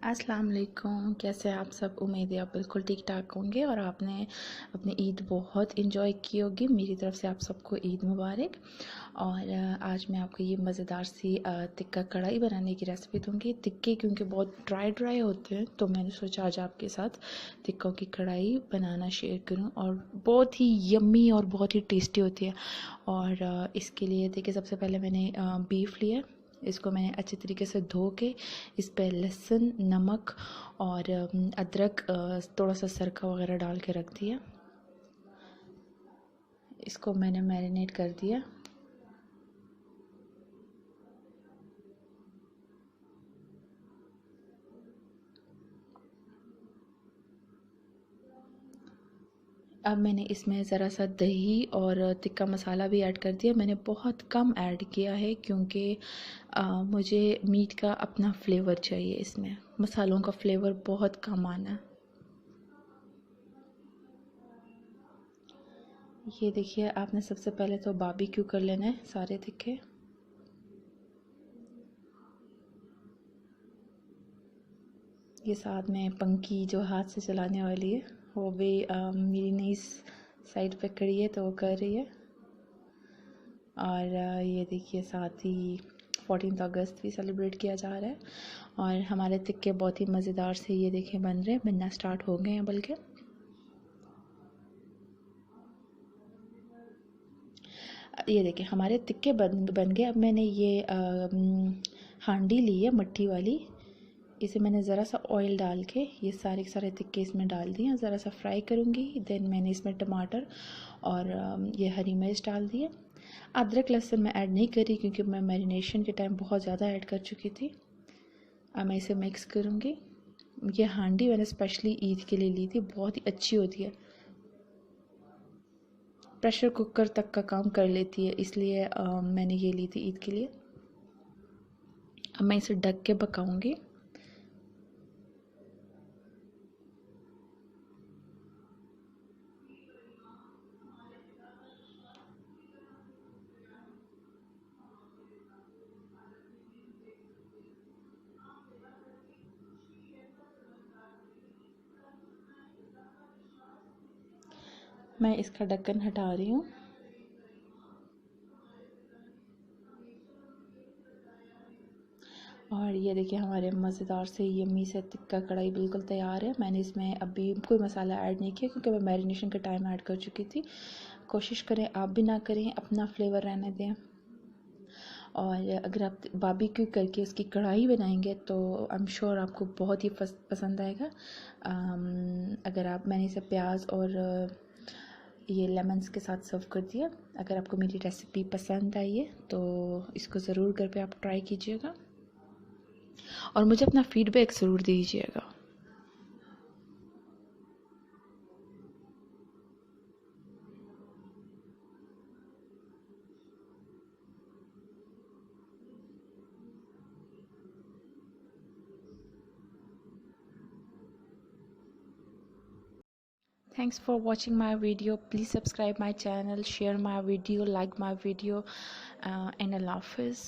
अस्सलाम वालेकुम। कैसे हैं आप सब? उम्मीद है आप बिल्कुल ठीक ठाक होंगे और आपने अपनी ईद बहुत इंजॉय की होगी। मेरी तरफ से आप सबको ईद मुबारक। और आज मैं आपको ये मज़ेदार सी टिक्का कढ़ाई बनाने की रेसिपी दूंगी। टिक्के क्योंकि बहुत ड्राई ड्राई होते हैं तो मैंने सोचा आज आपके साथ टिक्कों की कढ़ाई बनाना शेयर करूं। और बहुत ही यम्मी और बहुत ही टेस्टी होती है। और इसके लिए देखिए, सबसे पहले मैंने बीफ लिया। इसको मैंने अच्छे तरीके से धो के इस पर लहसुन, नमक और अदरक, थोड़ा सा सरका वगैरह डाल के रख दिया। इसको मैंने मैरिनेट कर दिया। अब मैंने इसमें ज़रा सा दही और टिक्का मसाला भी ऐड कर दिया। मैंने बहुत कम ऐड किया है क्योंकि मुझे मीट का अपना फ्लेवर चाहिए। इसमें मसालों का फ्लेवर बहुत कम आना है। ये देखिए, आपने सबसे पहले तो बारबेक्यू कर लेना है सारे टिक्के। ये साथ में पंखी जो हाथ से चलाने वाली है वो भी मेरी नई साइड पे खड़ी है तो वो कर रही है। और ये देखिए, साथ ही 14 अगस्त भी सेलिब्रेट किया जा रहा है। और हमारे टिक्के बहुत ही मज़ेदार से ये देखिए बन रहे हैं, बनना स्टार्ट हो गए हैं बल्कि। ये देखिए हमारे टिक्के बन गए। अब मैंने ये हांडी ली है मट्टी वाली। इसे मैंने ज़रा सा ऑयल डाल के ये सारे के सारे टिक्के इसमें डाल दिए। ज़रा सा फ्राई करूँगी। देन मैंने इसमें टमाटर और ये हरी मिर्च डाल दिए। अदरक लहसुन मैं ऐड नहीं करी क्योंकि मैं मैरिनेशन के टाइम बहुत ज़्यादा ऐड कर चुकी थी। अब मैं इसे मिक्स करूँगी। ये हांडी मैंने स्पेशली ईद के लिए ली थी, बहुत ही अच्छी होती है, प्रेशर कुकर तक का काम कर लेती है, इसलिए मैंने ये ली थी ईद के लिए। अब मैं इसे ढक के पकाऊंगी। मैं इसका ढक्कन हटा रही हूँ। और ये देखिए हमारे मज़ेदार से यम्मी से टिक्का कढ़ाई बिल्कुल तैयार है। मैंने इसमें अभी कोई मसाला ऐड नहीं किया क्योंकि मैं मैरिनेशन का टाइम ऐड कर चुकी थी। कोशिश करें आप भी ना करें, अपना फ्लेवर रहने दें। और अगर आप बारबेक्यू करके इसकी कढ़ाई बनाएंगे तो आई एम श्योर आपको बहुत ही पसंद आएगा। अगर आप मैंने इसे प्याज और ये लेमन्स के साथ सर्व कर दिया। अगर आपको मेरी रेसिपी पसंद आई है तो इसको ज़रूर घर पे आप ट्राई कीजिएगा और मुझे अपना फीडबैक ज़रूर दीजिएगा। Thanks for watching my video. Please subscribe my channel, share my video, like my video, and Allah Hafiz.